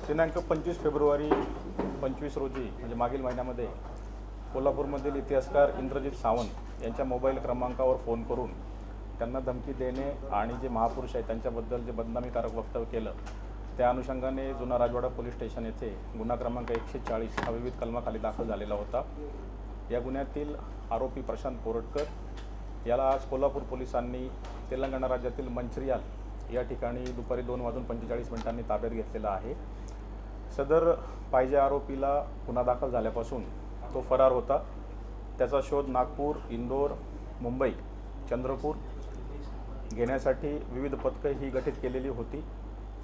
दिनांक 25 फेब्रुवारी 25 रोजी म्हणजे मागील महिन्यामध्ये कोल्हापूरमधील इतिहासकार इंद्रजित सावंत यांच्या मोबाईल क्रमांकावर फोन करून त्यांना धमकी देणे आणि जे महापुरुष आहेत त्यांच्याबद्दल जे बदनामीकारक वक्तव्य केलं त्या अनुषंगाने जुना राजवाडा पोलीस स्टेशन येथे गुन्हा क्रमांक 140 हा विविध कलमाखाली दाखल झालेला होता। या गुन्ह्यातील आरोपी प्रशांत कोरटकर याला आज कोल्हापूर पोलिसांनी तेलंगणा राज्यातील मंचिर्याल या ठिकाणी दुपारी 2:45 ताब्यात घेतलेला आहे। सदर पाहिजे आरोपीला गुन्हा दाखल झाल्यापासून तो फरार होता। त्याचा शोध नागपूर, इंदोर, मुंबई, चंद्रपूर घेण्यासाठी विविध पथकं ही गठीत केलेली होती।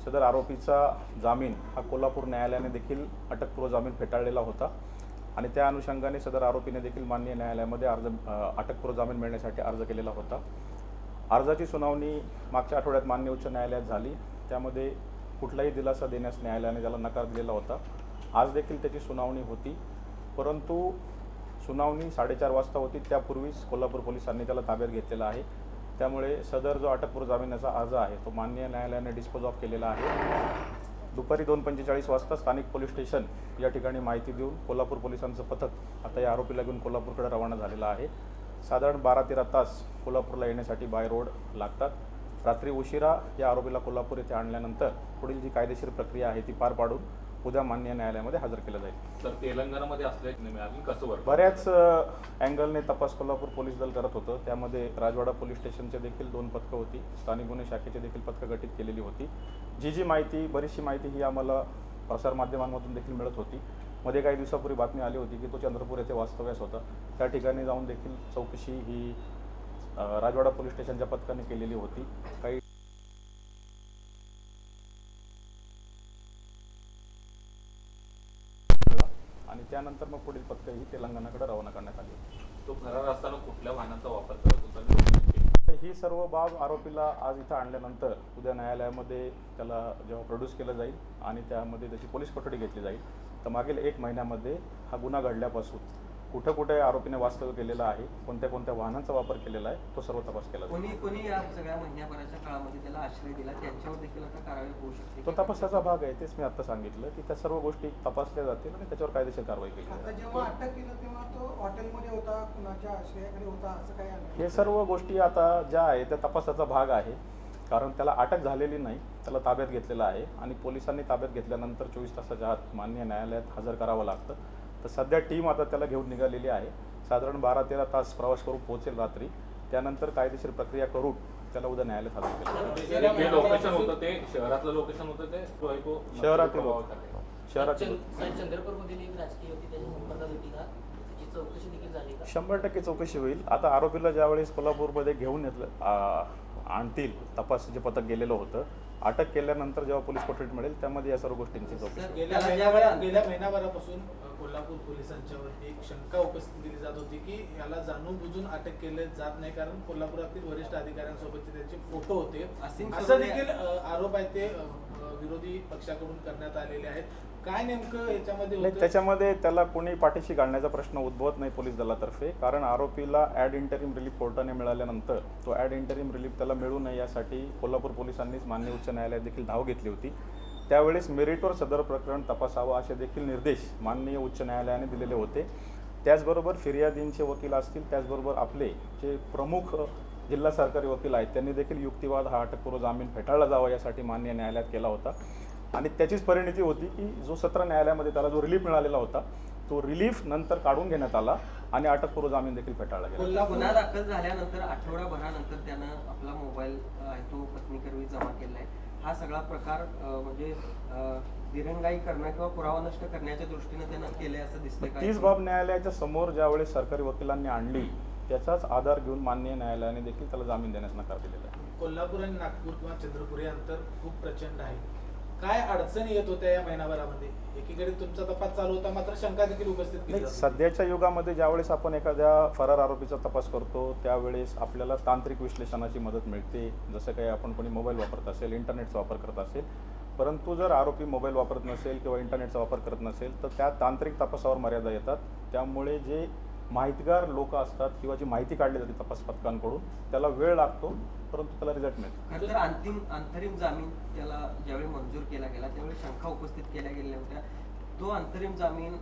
सदर आरोपीचा जामीन हा कोल्हापूर न्यायालयाने देखील अटकपूर्व जामीन फेटाळलेला होता आणि त्या अनुषंगाने सदर आरोपीने देखील माननीय न्यायालयामध्ये अटकपूर्व जामीन मिळण्यासाठी अर्ज केलेला होता। अर्जाची सुनावणी मागच्या आठवड्यात माननीय उच्च न्यायालयात झाली। त्यामध्ये कुठलाही दिलासा देण्यास न्यायालयाने त्याला नकार दिलेला होता। आज देखील त्याची सुनावणी होती, परंतु सुनावणी 4:30 वाजता होती। त्यापूर्वीच कोल्हापूर पोलिसांनी त्याला ताब्यात घेतलेला आहे। त्यामुळे सदर जो अटकपूर्व जामिनाचा अर्ज आहे तो माननीय न्यायालयाने डिस्पोज ऑफ केलेला आहे। दुपारी 2:45 वाजता स्थानिक पोलीस स्टेशन या ठिकाणी माहिती देऊन कोल्हापूर पोलिसांचं पथक आता या आरोपीला घेऊन कोल्हापूरकडे रवाना झालेलं आहे। साधारण 12-13 तास कोल्हापूरला येण्यासाठी बाय रोड लागतात। रात्री उशिरा या आरोपीला कोल्हापूर येथे आणल्यानंतर पुढील जी कायदेशीर प्रक्रिया आहे ती पार पाडून उद्या माननीय न्यायालयामध्ये हजर केलं जाईल। तर तेलंगणामध्ये असल्याने मिळाली कसं वर्क बऱ्याच अँगलने तपास कोल्हापूर पोलीस दल करत होतं। त्यामध्ये राजवाडा पोलीस स्टेशनचे देखील 2 पथकं होती, स्थानिक गुन्हे शाखेचे देखील पथकं गठीत केलेली होती। जी माहिती बरीचशी माहिती ही आम्हाला प्रसारमाध्यमांमधून देखील मिळत होती। मध्ये काही दिवसापूर्वी बातमी आली होती की तो चंद्रपूर येथे वास्तव्यास होता। त्या ठिकाणी जाऊन देखील चौकशी ही राजवाडा पोलीस स्टेशनच्या पथकाने केलेली होती। काही आणि त्यानंतर मग पुढील पथकं ही तेलंगणाकडे रवाना करण्यात आली। तो फरार असताना कुठल्या वाहनाचा वापर करत होता? ही सर्व बाब आरोपीला आज इथं आणल्यानंतर उद्या न्यायालयामध्ये त्याला जेव्हा प्रोड्यूस केलं जाईल आणि त्यामध्ये त्याची पोलीस कोठडी घेतली जाईल, तर मागील 1 महिन्यामध्ये हा गुन्हा घडल्यापासून कुठे कुठे आरोपीने वास्तव्य केलेलं आहे, कोणत्या कोणत्या वाहनांचा वापर केलेला आहे, तो सर्व तपास केला जाईल। कोणी या सगळ्या महिन्याभराच्या काळामध्ये त्याला आश्रय दिला त्यांच्यावर देखील आता कारवाई होऊ शकते? तो तपासाचा भाग आहे। तेच मी आता सांगितलं की त्या सर्व गोष्टी तपासल्या जातील आणि त्याच्यावर कायदेशीर कारवाई केली जाईल। आता जेव्हा अटक केलं तेव्हा तो हॉटेलमध्ये होता, कुणाच्या आश्रयाकडे होता, असं काही आलं? हे सर्व गोष्टी आता ज्या आहे त्या तपासाचा भाग आहे, कारण त्याला अटक झालेली नाही, त्याला ताब्यात घेतलेला आहे आणि पोलिसांनी ताब्यात घेतल्यानंतर 24 तासाच्या आत माननीय न्यायालयात हजर करावं लागतं। तर सध्या टीम आता त्याला घेऊन निघालेली आहे। साधारण 12-13 तास प्रवास करून पोहोचेल रात्री। त्यानंतर कायदेशीर प्रक्रिया करून त्याला उद्या न्यायालयात हजर केलं। जे लोकेशन होतं ते शहरातलं लोकेशन होतं ते शहरातील चंद्रपूरमधील एक राजकीय होती त्याच्या संपर्कात होती का? त्याची चौकशी देखील झाली का? 100% चौकशी होईल। आता आरोपीला ज्यावेळेस कोल्हापूरमध्ये घेऊन आणतील, तपासाचे पथक गेलेलं होतं, अटक केल्यानंतर जेव्हा पोलीस कोठडी मिळेल त्यामध्ये या सर्व गोष्टींची चौकशी। गेल्या महिनाभरापासून कोल्हापूर पोलिसांच्या वरती एक शंका उपस्थित केली जात होती की याला जाणून बुजून अटक केले जात नाही, कारण कोल्हापुरातील वरिष्ठ अधिकाऱ्यांसोबतचे त्यांचे फोटो होते, असं देखील आरोप आहे ते विरोधी पक्षाकडून करण्यात आलेले आहेत। काय नेमकं याच्यामध्ये नाही, त्याच्यामध्ये त्याला कोणी पाठीशी घालण्याचा प्रश्न उद्भवत नाही पोलीस दलातर्फे, कारण आरोपीला ॲड इंटरिम रिलीफ कोर्टाने मिळाल्यानंतर तो ॲड इंटरिम रिलीफ त्याला मिळू नये यासाठी कोल्हापूर पोलिसांनीच माननीय उच्च न्यायालयात देखील धाव घेतली होती। त्यावेळेस मेरिटवर सदर प्रकरण तपासावं असे देखील निर्देश माननीय उच्च न्यायालयाने दिलेले होते। त्याचबरोबर फिर्यादींचे वकील असतील, त्याचबरोबर आपले जे प्रमुख जिल्हा सरकारी वकील आहेत त्यांनी देखील युक्तिवाद हा अटकपूर्व जामीन फेटाळला जावा यासाठी माननीय न्यायालयात केला होता आणि त्याचीच परिणिती होती की जो सत्र न्यायालयामध्ये त्याला जो रिलीफ मिळालेला होता तो रिलीफ नंतर काढून घेण्यात आला आणि अटकपूर्व जामीन देखील फेटाळला गेला। गुन्हा दाखल झाल्यानंतर आठवडाभरानंतर त्यानं आपला मोबाईल आहे तो पत्नीकरवी जमा केला आहे। हा सगळा प्रकार म्हणजे दिरंगाई करणं किंवा पुरावा नष्ट करण्याच्या दृष्टीने त्यानं केले असं दिसतंय। तीच बाब न्यायालयाच्या समोर ज्यावेळेस सरकारी वकिलांनी आणली त्याचाच आधार घेऊन माननीय न्यायालयाने देखील त्याला जामीन देण्यास नकार दिलेला आहे। कोल्हापूर आणि नागपूर किंवा चंद्रपूर हे अंतर खूप प्रचंड आहे। काय अडचणी येत होत्या या महिनाभरामध्ये? एकीकडे तुमचा तपास चालू होता, मात्र शंका देखील उपस्थित केली जाते। सध्याच्या युगामध्ये ज्यावेळेस आपण एखाद्या फरार आरोपीचा तपास करतो त्यावेळेस आपल्याला तांत्रिक विश्लेषणाची मदत मिळते, जसं काही आपण कोणी मोबाईल वापरत असेल, इंटरनेटचा वापर करत असेल। परंतु जर आरोपी मोबाईल वापरत नसेल किंवा इंटरनेटचा वापर करत नसेल तर त्या तांत्रिक तपासावर मर्यादा येतात। त्यामुळे जे माहितगार लोक असतात किंवा जी माहिती काढली जाते तपास पथकांकडून त्याला वेळ लागतो, परंतु त्याला रिझल्ट मिळतो. खरं तर अंतरिम जामीन त्याला ज्यावेळी मंजूर केला गेला त्यावेळी शंका उपस्थित केल्या गेल्या होत्या. तो अंतरिम जामीन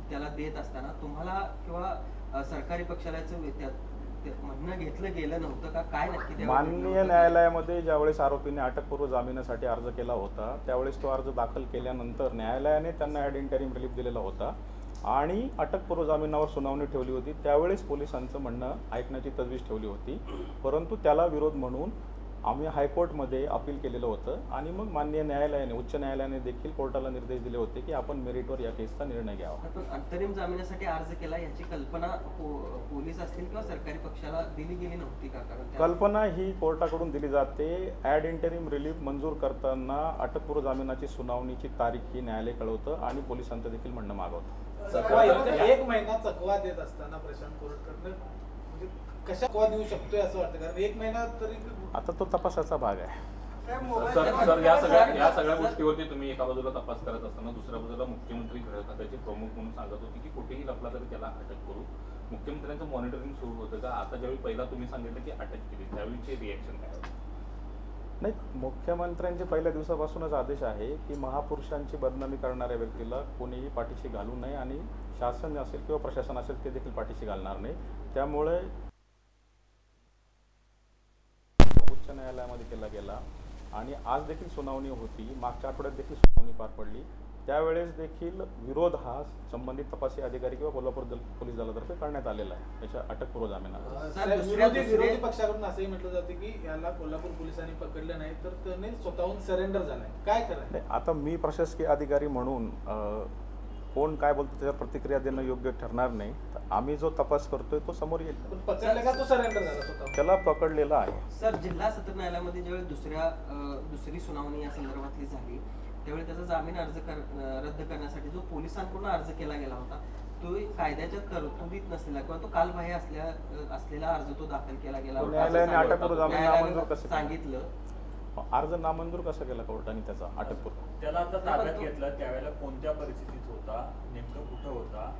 त्याला देत असताना तुम्हाला किंवा सरकारी पक्षालयाचं म्हणणं घेतलं गेलं नव्हतं का, काय नक्की माननीय न्यायालयामध्ये ज्यावेळेस आरोपीने अटकपूर्व जामिनासाठी अर्ज केला होता त्यावेळेस तो अर्ज दाखल केल्यानंतर न्यायालयाने त्यांना ॲड इंटरिम रिलीफ दिलेला होता आणि अटकपूर्व जामिनावर सुनावणी ठेवली होती. त्यावेळेस पोलिसांचं म्हणणं ऐकण्याची तजवीज ठेवली होती, परंतु त्याला विरोध म्हणून आम्ही हायकोर्टमध्ये अपील केलेलं होतं आणि मग माननीय न्यायालयाने उच्च न्यायालयाने देखील कोर्टाला निर्देश दिले होते की आपण मेरिटवर या केसचा निर्णय घ्यावा. पण अंतरिम जामिनासाठी अर्ज केला याची कल्पना पोलीस असतील किंवा सरकारी पक्षाला दिली गेली नव्हती का? कारण कल्पना ही कोर्टाकडून दिली जाते. ॲड इंटरिम रिलीफ मंजूर करताना अटकपूर्व जामिनाची सुनावणीची तारीख ही न्यायालय कळवतं आणि पोलिसांचं देखील म्हणणं मागवतं. एक महिना चकवा देत असताना प्रशांत कोरटकर म्हणजे कशा चकवा देऊ शकतोय असं वाटतं, कारण एक महिना तरी आता तो तपासाचा भाग आहे. सर या सगळ्या गोष्टीवरती तुम्ही एका बाजूला तपास करत असताना दुसऱ्या बाजूला मुख्यमंत्री गृह खात्याचे प्रमुख म्हणून सांगत होते की कुठेही लपला तरी त्याला अटक करू. मुख्यमंत्र्यांचं मॉनिटरिंग सुरू होतं का? आता ज्यावेळी पहिला तुम्ही सांगितलं की अटक केली त्यावेळीचे रिएक्शन काय होतं? नाही, मुख्यमंत्र्यांचे पहिल्या दिवसापासूनच आदेश आहे की महापुरुषांची बदनामी करणाऱ्या व्यक्तीला कोणीही पाठीशी घालू नये आणि शासन असेल किंवा प्रशासन असेल ते देखील पाठीशी घालणार नाही. त्यामुळे उच्च न्यायालयामध्ये केला गेला आणि आज देखील सुनावणी होती. मागच्या आठवड्यात देखील सुनावणी पार पडली. त्यावेळेस देखील विरोध हा संबंधित तपासी अधिकारी किंवा कोल्हापूर पोलीस दलातर्फे करण्यात आलेला आहे याच्या अटकपूर्व जामिनाला. विरोधी पक्षाकडून असंही म्हटलं जाते की याला कोल्हापूर पोलिसांनी पकडलं नाही तर त्याने स्वतःहून सरेंडर झालाय, काय करायचं? आता मी प्रशासकीय अधिकारी म्हणून कोण काय बोलतो त्याच्यावर प्रतिक्रिया देणं योग्य ठरणार नाही. आम्ही जो तपास करतोय तो समोर येईल. पकडलं का तो सरेंडर झाला स्वतः? त्याला पकडलेला आहे. सर, जिल्हा सत्र न्यायालयामध्ये ज्यावेळी दुसरी सुनावणी या संदर्भातली झाली त्यावेळी त्याचा जामीन रद्द करण्यासाठी जो पोलिसांकडून अर्ज केला गेला होता तो कायद्याच्या तरतुदीत नसलेला किंवा तो कालबाह्य असलेला अर्ज तो दाखल केला गेला होता. न्यायालयाने अटकपूर्व जामीन नामंजूर कसं सांगितलं? अर्ज नामंजूर कसा केला कोर्टाने त्याचा अटकपूर्व? त्याला आता ताब्यात घेतलं त्यावेळेला कोणत्या परिस्थितीत होता, नेमकं कुठं होता,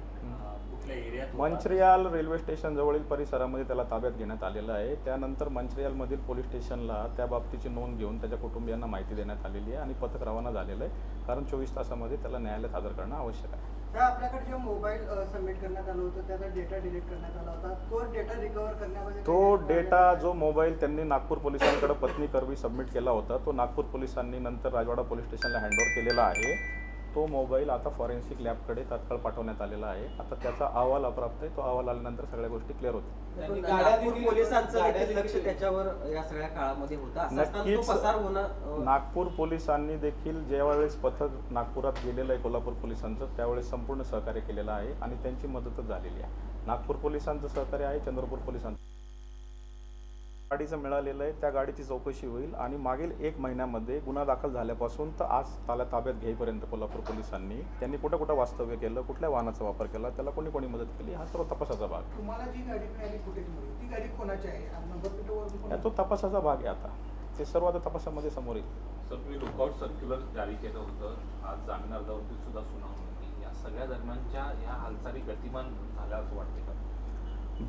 कुठल्या एरियात? मंचरियाल रेल्वे स्टेशन जवळील परिसरामध्ये त्याला ताब्यात घेण्यात आलेलं आहे. त्यानंतर मंचरियालमधील पोलीस स्टेशनला त्या बाबतीची नोंद घेऊन त्याच्या कुटुंबियांना माहिती देण्यात आलेली आहे आणि पथक रवाना झालेलं आहे, कारण 24 तासामध्ये त्याला न्यायालयात हजर करणं आवश्यक आहे. आपल्याकडे जो मोबाईल सबमिट करण्यात आला होता त्याचा डेटा डिलीट करण्यात आला होता, तो डेटा रिकव्हर करण्यामध्ये तो डेटा जो मोबाईल त्यांनी नागपूर पोलिसांकडे पत्नी करवी सबमिट केला होता तो नागपूर पोलिसांनी नंतर राजवाडा पोलीस स्टेशनला हँडओव्हर केलेला आहे. तो मोबाईल आता फॉरेन्सिक लॅबकडे तात्काळ पाठवण्यात आलेला आहे. आता त्याचा अहवाल अप्राप्त आहे. तो अहवाल आल्यानंतर सगळ्या गोष्टी क्लिअर होतील. नागपूर पोलिसांचं देखील लक्ष त्याच्यावर या सगळ्या काळामध्ये होतं. नक्कीच नागपूर पोलिसांनी देखील ज्यावेळेस पथक नागपुरात गेलेलं आहे कोल्हापूर पोलिसांचं त्यावेळेस संपूर्ण सहकार्य केलेलं आहे आणि त्यांची मदतच झालेली आहे. नागपूर पोलिसांचं सहकार्य आहे, चंद्रपूर पोलिसांचं गाडीचं मिळालेलं आहे. त्या गाडीची चौकशी होईल आणि मागील 1 महिन्यामध्ये गुन्हा दाखल झाल्यापासून तर आज त्याला ताब्यात घेईपर्यंत कोल्हापूर पोलिसांनी त्यांनी कुठं कुठं वास्तव्य केलं, कुठल्या वाहनाचा वापर केला, त्याला कोणी कोणी मदत केली, हा सर्व तपासाचा भाग. तुम्हाला जी गाडी मिळाली फुटेजमध्ये ती गाडी कोणाची आहे? नंबर प्लेटवर तो तपासाचा भाग आहे. आता ते सर्व आता तपासामध्ये समोर येईल. सर, तुम्ही लुकआउट सर्क्युलर जारी केलं होतं, आज जामीन अर्जावरती सुद्धा सुनावणी होती. या सगळ्या दरम्यानच्या ह्या हालचाली गतिमान झाल्या असं वाटते का?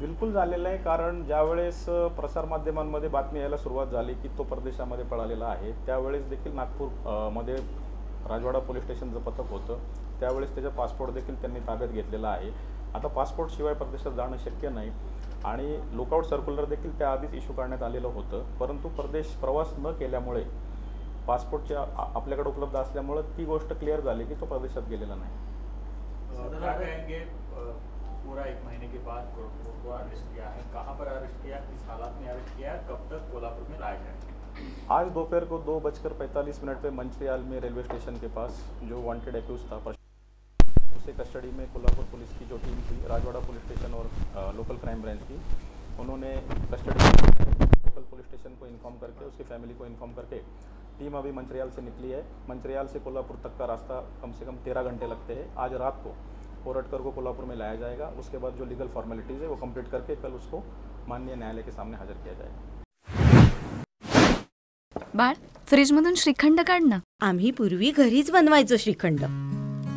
बिलकुल झालेलं आहे, कारण ज्यावेळेस प्रसारमाध्यमांमध्ये बातमी यायला सुरुवात झाली की तो परदेशामध्ये पळालेला आहे त्यावेळेस देखील नागपूरमध्ये राजवाडा पोलीस स्टेशनचं पथक होतं. त्यावेळेस त्याचा पासपोर्ट देखील त्यांनी ताब्यात घेतलेला आहे. आता पासपोर्टशिवाय परदेशात जाणं शक्य नाही आणि लुकआउट सर्क्युलर देखील त्याआधीच इश्यू करण्यात आलेलं होतं, परंतु परदेश प्रवास न केल्यामुळे पासपोर्टचे आपल्याकडे उपलब्ध असल्यामुळे ती गोष्ट क्लिअर झाली की तो परदेशात गेलेला नाही. पूरा 1 महीने के बाद को अरेस्ट किया है, कहाँ पर अरेस्ट किया, किस हालात में अरेस्ट किया, कब तक कोल्हापुर में लाया जाएगा? आज दोपहर को 2:45 पे मंचरियाल में रेलवे स्टेशन के पास जो वांटेड एक्यूज था उसे कस्टडी में कोल्हापुर पुलिस की जो टीम थी राजवाड़ा पुलिस स्टेशन और लोकल क्राइम ब्रांच की, उन्होंने कस्टडी में लोकल पुलिस स्टेशन को इन्फॉर्म करके उसकी फैमिली को इन्फॉर्म करके टीम अभी मंचरियाल से निकली है. मंचरियाल से कोल्हापुर तक का रास्ता कम से कम 13 घंटे लगते हैं. आज रात को कोरटकर को कोल्हापुर में लाया जाएगा. उसके बाद जो लीगल फॉर्मेलिटीज़ है वो कंप्लीट करके कल उसको माननीय न्यायालय के सामने हाजिर किया जाएगा. बाळ, फ्रीजमधून श्रीखंड काढ ना. आम्ही पूर्वी घरीच बनवायचो श्रीखंड,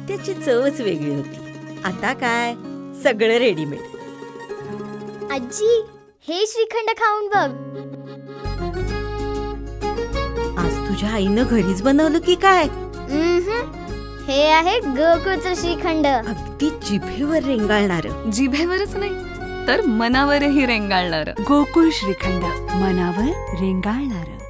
त्याची चवच वेगळी होती. आता काय सगळं रेडीमेड. आजी, हे श्रीखंड खाऊन बघ. आज तुझ्या आईनं घरीच बनवलं की काय? हे आहे गोकुळचं श्रीखंड. अगदी जिभेवर रेंगाळणार. जिभेवरच नाही तर मनावरही रेंगाळणार. गोकुळ श्रीखंड, मनावर रेंगाळणार.